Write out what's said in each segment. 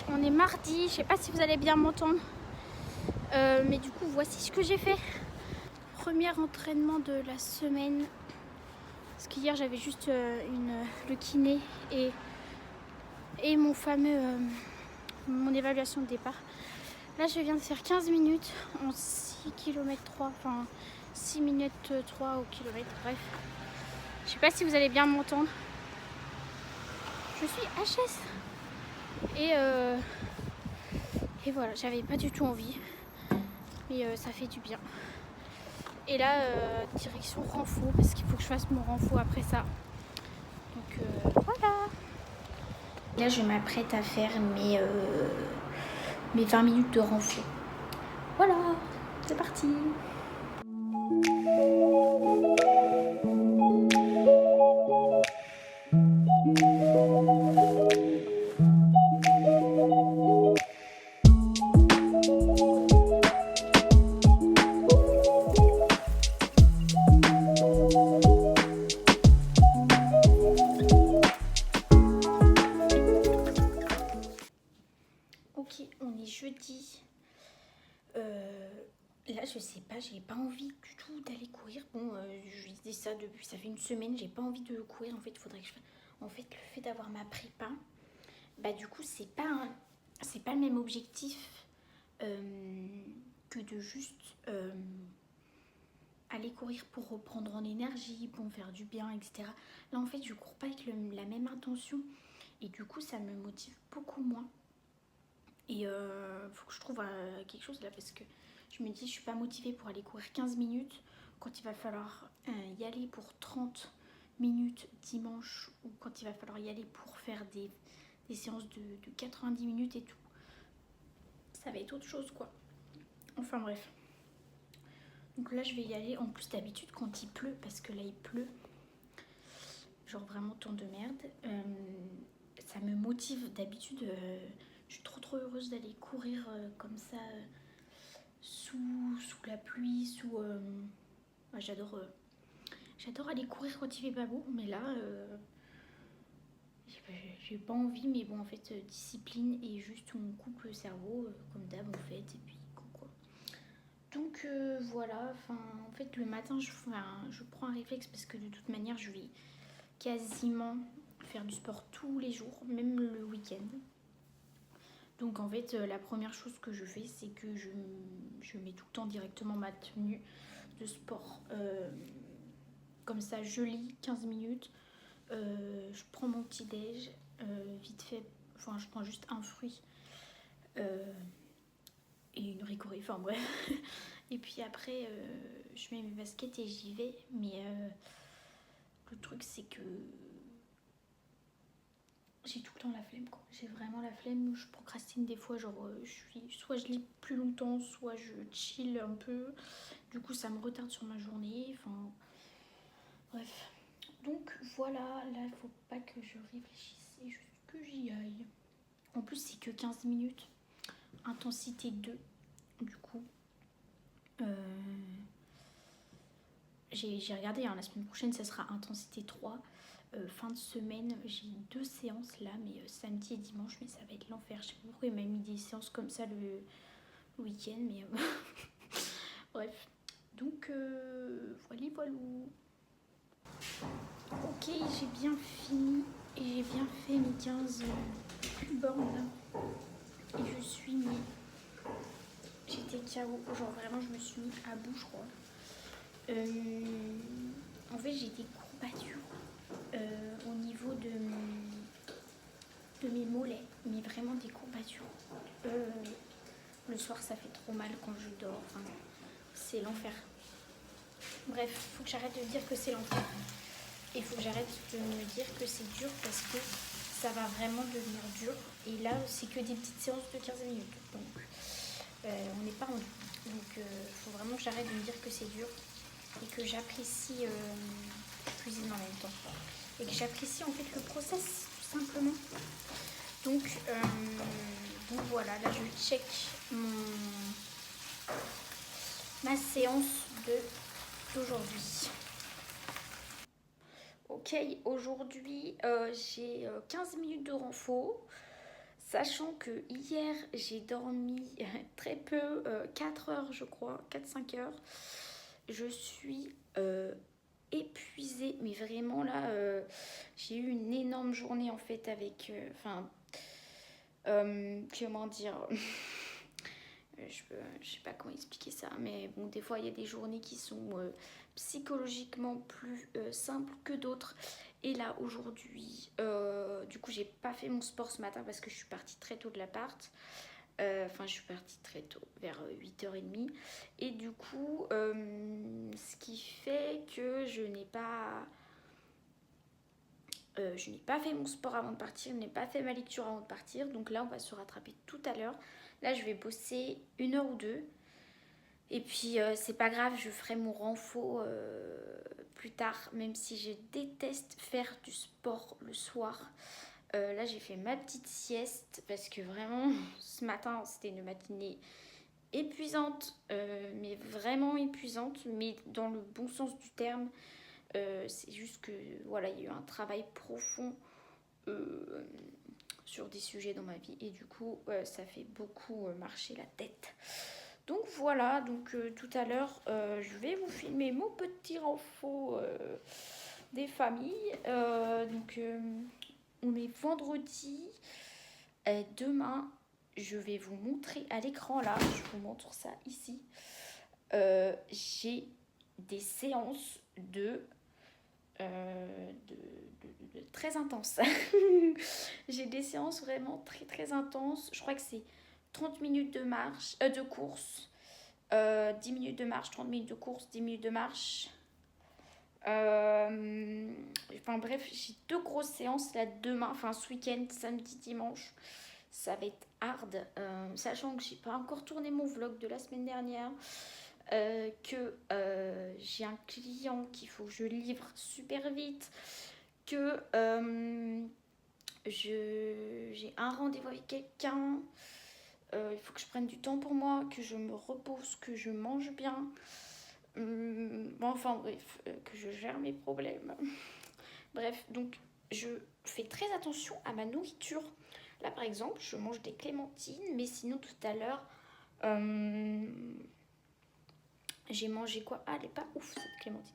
on est mardi, je sais pas si vous allez bien m'entendre, mais du coup voici ce que j'ai fait. Premier entraînement de la semaine, parce qu'hier j'avais juste le kiné et mon fameux mon évaluation de départ. Là je viens de faire 15 minutes en 6 km 3, enfin 6 minutes 3 au kilomètre, bref. Je sais pas si vous allez bien m'entendre. Je suis HS et voilà, j'avais pas du tout envie, mais ça fait du bien. Et là, direction renfo, parce qu'il faut que je fasse mon renfo après ça. Donc voilà. Là, je m'apprête à faire mes 20 minutes de renfo. Voilà, c'est parti. Ok, on est jeudi. Là, je sais pas, j'ai pas envie du tout d'aller courir. Bon, je disais ça depuis, ça fait une semaine, j'ai pas envie de courir. En fait, il faudrait que je fasse. En fait, le fait d'avoir ma prépa, bah du coup, c'est pas le même objectif que de juste aller courir pour reprendre en énergie, pour me faire du bien, etc. Là, en fait, je cours pas avec la même intention. Et du coup, ça me motive beaucoup moins. Et faut que je trouve quelque chose là, parce que je me dis, je suis pas motivée pour aller courir 15 minutes quand il va falloir y aller pour 30 minutes dimanche, ou quand il va falloir y aller pour faire des séances de 90 minutes et tout. Ça va être autre chose, quoi. Enfin bref. Donc là, je vais y aller. En plus, d'habitude, quand il pleut, parce que là, il pleut, genre vraiment temps de merde, ça me motive. D'habitude, je suis trop heureuse d'aller courir comme ça, sous la pluie, ouais, j'adore aller courir quand il fait pas beau, mais là, j'ai pas envie, mais bon, en fait, discipline et juste on coupe le cerveau, comme d'hab, en fait, et puis quoi. Donc voilà, enfin, en fait, le matin, je prends un réflexe parce que de toute manière, je vais quasiment faire du sport tous les jours, même le week-end. Donc en fait, la première chose que je fais, c'est que je mets tout le temps directement ma tenue de sport. Comme ça, je lis 15 minutes, je prends mon petit déj, vite fait, enfin je prends juste un fruit et une ricorée, enfin bref. Et puis après, je mets mes baskets et j'y vais. Mais le truc, c'est que j'ai tout le temps la flemme, quoi. J'ai vraiment la flemme, je procrastine des fois, genre soit je lis plus longtemps, soit je chill un peu. Du coup, ça me retarde sur ma journée, enfin bref. Donc voilà, là, il faut pas que je réfléchisse, c'est juste que j'y aille. En plus, c'est que 15 minutes, intensité 2, du coup. J'ai regardé, hein, la semaine prochaine, ça sera intensité 3. Fin de semaine, j'ai 2 séances là, mais samedi et dimanche, mais ça va être l'enfer. Je sais pas pourquoi il m'a mis des séances comme ça le week-end, mais bref. Donc voilà. Ok, j'ai bien fini et j'ai bien fait mes 15 bornes là. Et je suis mis. J'étais KO, genre vraiment, je me suis mis à bout, je crois. En fait, j'ai des courbatures au niveau de mes mollets, mais vraiment des courbatures. Le soir, ça fait trop mal quand je dors. Enfin, c'est l'enfer. Bref, faut que j'arrête de dire que c'est l'enfer. Et faut que j'arrête de me dire que c'est dur, parce que ça va vraiment devenir dur. Et là, c'est que des petites séances de 15 minutes. Donc, on n'est pas rendu. Donc, faut vraiment que j'arrête de me dire que c'est dur. Et que j'apprécie cuisiner en même temps. Et que j'apprécie en fait le process, tout simplement. Donc voilà, là je check ma séance d'aujourd'hui. Ok, aujourd'hui j'ai 15 minutes de renfo. Sachant que hier j'ai dormi très peu, 4 heures je crois, 4-5 heures. Je suis épuisée, mais vraiment là, j'ai eu une énorme journée en fait avec, comment dire, je sais pas comment expliquer ça, mais bon, des fois il y a des journées qui sont psychologiquement plus simples que d'autres. Et là aujourd'hui, du coup j'ai pas fait mon sport ce matin parce que je suis partie très tôt de l'appart. Enfin, je suis partie très tôt, vers 8h30. Et du coup, ce qui fait que je n'ai pas fait mon sport avant de partir, je n'ai pas fait ma lecture avant de partir. Donc là, on va se rattraper tout à l'heure. Là, je vais bosser 1 heure ou deux. Et puis, c'est pas grave, je ferai mon renfo plus tard, même si je déteste faire du sport le soir. Là, j'ai fait ma petite sieste parce que vraiment, ce matin, c'était une matinée épuisante, mais vraiment épuisante, mais dans le bon sens du terme. C'est juste que voilà, il y a eu un travail profond sur des sujets dans ma vie et du coup, ça fait beaucoup marcher la tête. Donc voilà, donc tout à l'heure, je vais vous filmer mon petit renfo des familles. On est vendredi. Demain, je vais vous montrer à l'écran là, je vous montre ça ici. J'ai des séances très intenses. J'ai des séances vraiment très très intenses. Je crois que c'est 30 minutes de marche, de course, 10 minutes de marche, 30 minutes de course, 10 minutes de marche. Enfin bref, j'ai 2 grosses séances là demain, enfin ce week-end, samedi, dimanche. Ça va être hard, sachant que j'ai pas encore tourné mon vlog de la semaine dernière, que j'ai un client qu'il faut que je livre super vite, que j'ai un rendez-vous avec quelqu'un, il faut que je prenne du temps pour moi, que je me repose, que je mange bien. Bon, enfin bref, que je gère mes problèmes. Bref, donc je fais très attention à ma nourriture. Là par exemple, je mange des clémentines, mais sinon tout à l'heure, j'ai mangé quoi? Ah, elle est pas ouf cette clémentine.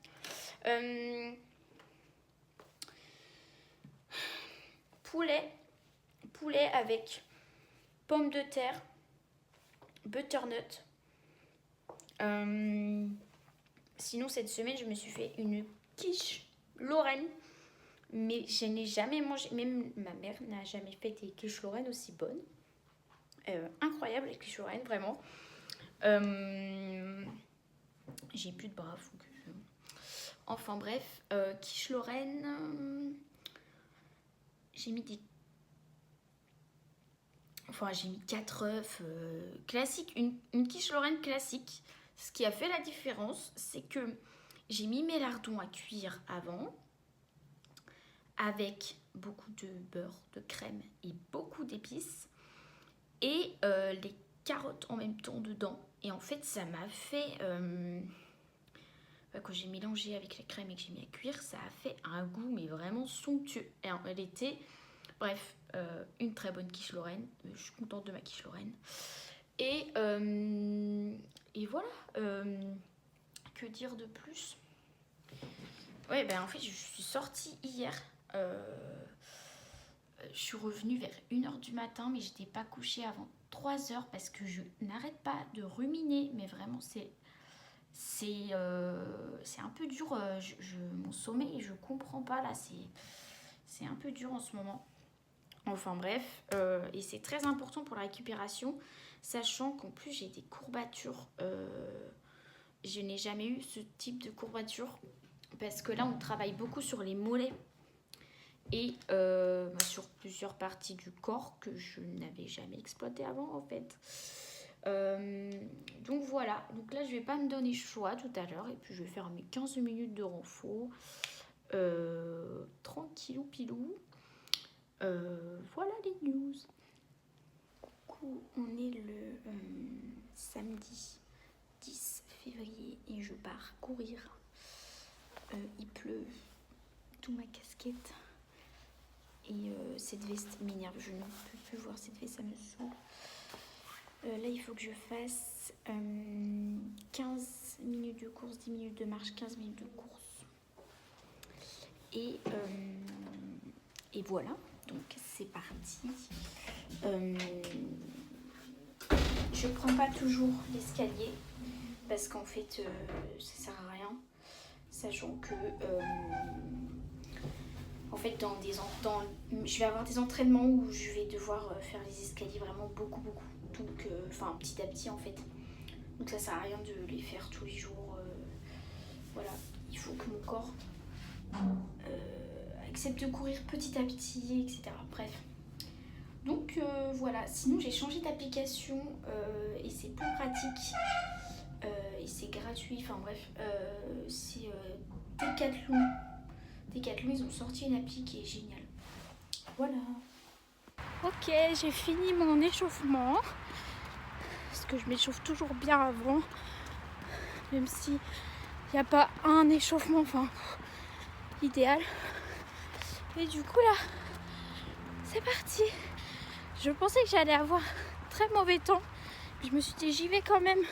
Poulet avec pommes de terre, butternut. Sinon cette semaine, je me suis fait une quiche Lorraine. Mais je n'ai jamais mangé, même ma mère n'a jamais fait des quiches Lorraine aussi bonnes. Incroyable les quiches Lorraine, vraiment. J'ai plus de bras, faut que je... Enfin bref, quiche Lorraine, j'ai mis des... Enfin, j'ai mis 4 œufs classiques, une quiche Lorraine classique. Ce qui a fait la différence, c'est que j'ai mis mes lardons à cuire avant, avec beaucoup de beurre, de crème et beaucoup d'épices, et les carottes en même temps dedans. Et en fait, ça m'a fait... quand j'ai mélangé avec la crème et que j'ai mis à cuire, ça a fait un goût, mais vraiment somptueux. Et elle était... Bref, une très bonne quiche Lorraine. Je suis contente de ma quiche Lorraine. Et voilà. Que dire de plus? Ouais, ben en fait, je suis sortie hier. Je suis revenue vers 1h du matin, mais j'étais pas couchée avant 3h parce que je n'arrête pas de ruminer. Mais vraiment, c'est un peu dur. Mon sommeil, je comprends pas là. C'est un peu dur en ce moment. Enfin bref, et c'est très important pour la récupération, sachant qu'en plus j'ai des courbatures. Je n'ai jamais eu ce type de courbature parce que là on travaille beaucoup sur les mollets et sur plusieurs parties du corps que je n'avais jamais exploité avant en fait. Donc voilà, donc là je vais pas me donner choix tout à l'heure et puis je vais faire mes 15 minutes de renfo tranquillou pilou. Voilà les news. Coucou, on est le samedi 10 février et je pars courir. Il pleut, tout ma casquette. Et cette veste m'énerve, je ne peux plus voir cette veste, ça me saoule. Là, il faut que je fasse 15 minutes de course, 10 minutes de marche, 15 minutes de course. Et voilà, donc c'est parti. Je prends pas toujours l'escalier parce qu'en fait ça sert à rien, sachant que en fait je vais avoir des entraînements où je vais devoir faire les escaliers vraiment beaucoup, donc enfin petit à petit en fait, donc ça sert à rien de les faire tous les jours. Voilà, il faut que mon corps accepte de courir petit à petit, etc. Bref, donc voilà, sinon j'ai changé d'application et c'est plus pratique et c'est gratuit, enfin bref, c'est Decathlon. Decathlon, ils ont sorti une appli qui est géniale. Voilà. Ok, j'ai fini mon échauffement, parce que je m'échauffe toujours bien avant, même si il n'y a pas un échauffement idéal. Et du coup là, c'est parti. Je pensais que j'allais avoir très mauvais temps. Je me suis dit j'y vais quand même.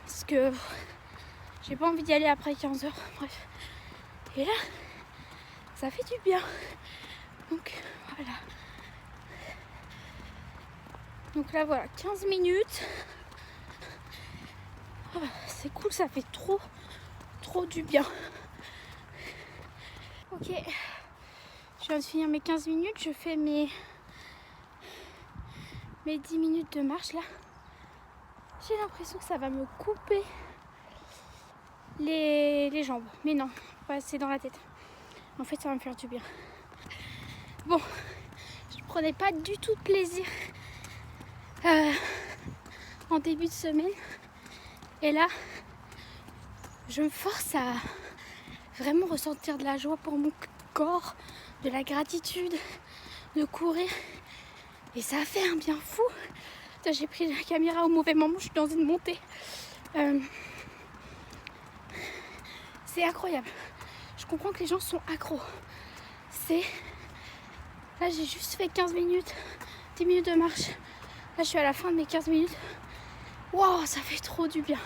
Parce que j'ai pas envie d'y aller après 15h. Bref. Et là, ça fait du bien. Donc voilà. Donc là voilà, 15 minutes. Oh, c'est cool, ça fait trop du bien. Ok. Je viens de finir mes 15 minutes. Je fais mes 10 minutes de marche là. J'ai l'impression que ça va me couper les jambes. Mais non, c'est dans la tête. En fait, ça va me faire du bien. Bon, je prenais pas du tout de plaisir en début de semaine. Et là, je me force à vraiment ressentir de la joie pour mon corps, de la gratitude, de courir. Et ça a fait un bien fou. J'ai pris la caméra au mauvais moment, je suis dans une montée. C'est incroyable. Je comprends que les gens sont accros. Là, j'ai juste fait 15 minutes, 10 minutes de marche. Là, je suis à la fin de mes 15 minutes. Waouh, ça fait trop du bien.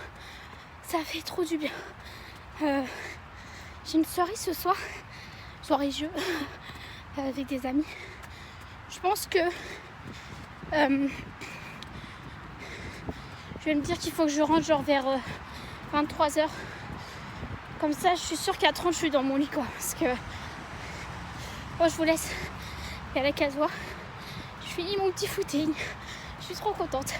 Ça fait trop du bien. J'ai une soirée ce soir. Soirée jeu avec des amis. Je pense que je vais me dire qu'il faut que je rentre genre vers 23h. Comme ça, je suis sûre qu'à 30, je suis dans mon lit, quoi. Parce que... Bon, je vous laisse. Il y a la casoire. Je finis mon petit footing. Je suis trop contente.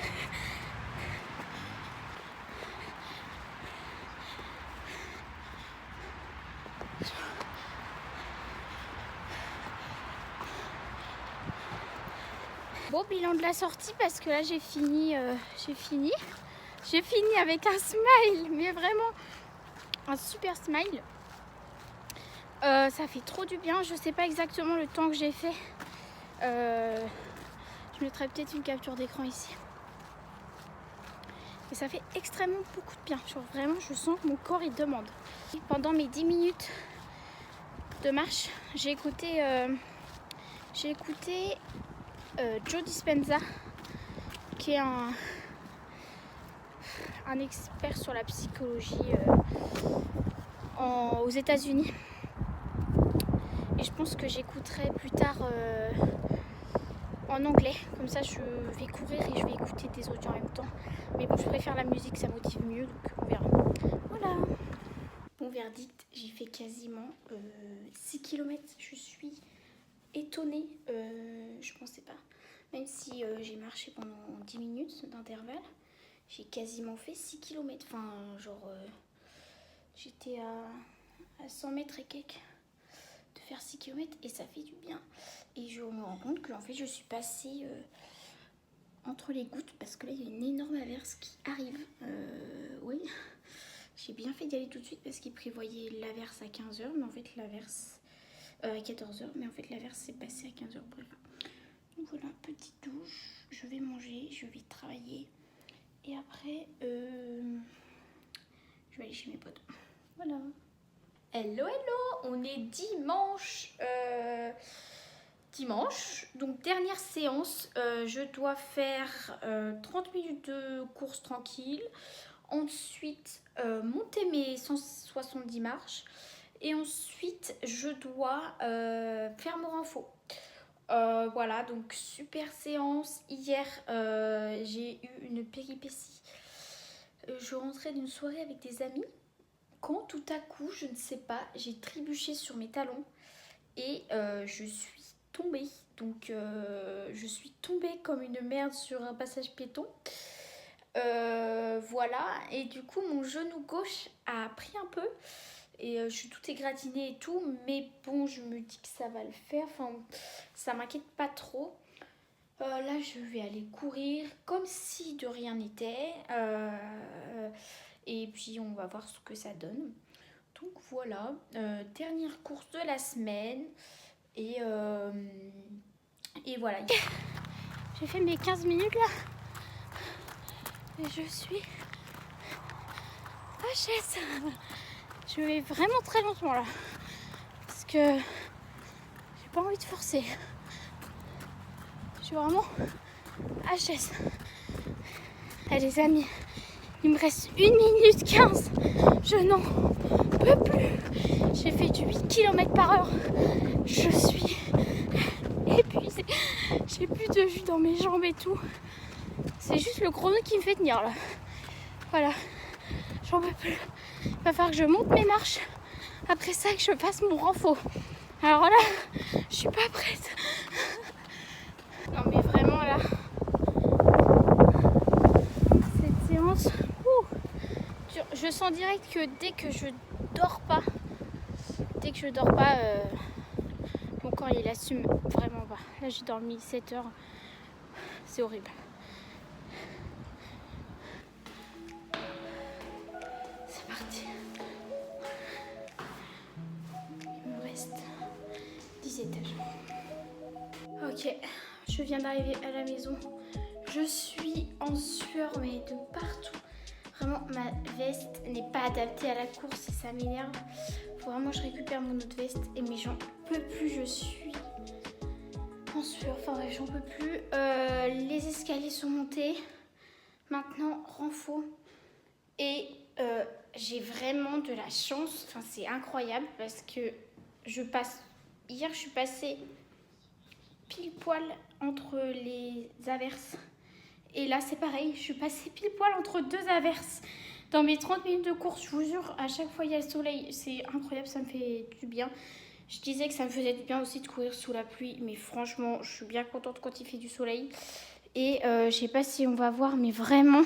Bon, bilan de la sortie, parce que là, j'ai fini avec un smile, mais vraiment un super smile. Ça fait trop du bien. Je sais pas exactement le temps que j'ai fait. Je mettrai peut-être une capture d'écran ici. Et ça fait extrêmement beaucoup de bien. Genre vraiment, je sens que mon corps il demande. Pendant mes 10 minutes de marche, j'ai écouté Joe Dispenza, qui est un expert sur la psychologie aux États-Unis. Et je pense que j'écouterai plus tard en anglais. Comme ça, je vais courir et je vais écouter des audios en même temps. Mais bon, je préfère la musique, ça motive mieux, donc on verra. Voilà. Mon verdict, j'ai fait quasiment 6 km. Je suis étonnée. Je pensais pas. Même si j'ai marché pendant 10 minutes d'intervalle, j'ai quasiment fait 6 km. Enfin, genre, j'étais à 100 mètres et quelques de faire 6 km et ça fait du bien. Et je me rends compte que en fait, je suis passée entre les gouttes parce que là, il y a une énorme averse qui arrive. Oui, j'ai bien fait d'y aller tout de suite parce qu'ils prévoyaient l'averse à 15h, mais en fait, l'averse à 14h, mais en fait, l'averse s'est passée à 15h. Bref. Donc voilà, petite douche, je vais manger, je vais travailler et après je vais aller chez mes potes. Voilà. Hello, on est dimanche. Donc dernière séance. Je dois faire 30 minutes de course tranquille. Ensuite, monter mes 170 marches. Et ensuite, je dois faire mon renfo. Voilà, donc super séance. Hier, j'ai eu une péripétie. Je rentrais d'une soirée avec des amis. Quand tout à coup, je ne sais pas, j'ai trébuché sur mes talons et je suis tombée. Donc je suis tombée comme une merde sur un passage piéton. Voilà, et du coup mon genou gauche a pris un peu et je suis tout égratignée et tout, mais bon, je me dis que ça va le faire, enfin ça m'inquiète pas trop. Là je vais aller courir comme si de rien n'était. Et puis on va voir ce que ça donne. Donc voilà, dernière course de la semaine. Et voilà. J'ai fait mes 15 minutes là. Et je suis HS. Je vais vraiment très lentement là. Parce que j'ai pas envie de forcer. Je suis vraiment HS. Eh les amis, il me reste 1 minute 15. Je n'en peux plus. J'ai fait du 8 km/h. Je suis épuisée. J'ai plus de jus dans mes jambes et tout. C'est juste le chrono qui me fait tenir là. Voilà. J'en peux plus. Il va falloir que je monte mes marches. Après ça, que je fasse mon renfo. Alors là, je suis pas prête. Non mais vraiment là, cette séance, je sens direct que dès que je dors pas, mon corps il assume vraiment pas. Là j'ai dormi 7 heures, c'est horrible. C'est parti. Il me reste 10 étages. Ok, je viens d'arriver à la maison. Je suis en sueur mais de partout. Vraiment, ma veste n'est pas adaptée à la course et ça m'énerve. Faut vraiment que je récupère mon autre veste. Et mais j'en peux plus, je suis en sueur. Enfin bref, j'en peux plus. Les escaliers sont montés. Maintenant, renfo. Et j'ai vraiment de la chance. Enfin, c'est incroyable parce que hier, je suis passée pile poil entre les averses. Et là, c'est pareil, je suis passée pile poil entre 2 averses. Dans mes 30 minutes de course, je vous jure, à chaque fois il y a le soleil. C'est incroyable, ça me fait du bien. Je disais que ça me faisait du bien aussi de courir sous la pluie. Mais franchement, je suis bien contente quand il fait du soleil. Et je sais pas si on va voir, mais vraiment,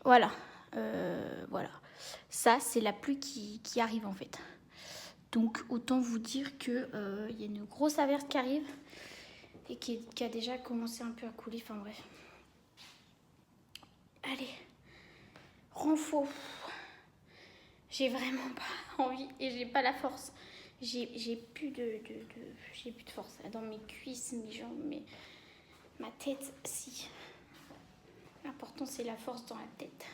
voilà. Voilà. Ça, c'est la pluie qui arrive en fait. Donc, autant vous dire qu'il y a une grosse averse qui arrive. Et qui a déjà commencé un peu à couler. Enfin bref. Allez, renfo. J'ai vraiment pas envie et j'ai pas la force. J'ai plus de force là, dans mes cuisses, mes jambes, ma tête, si. L'important c'est la force dans la tête.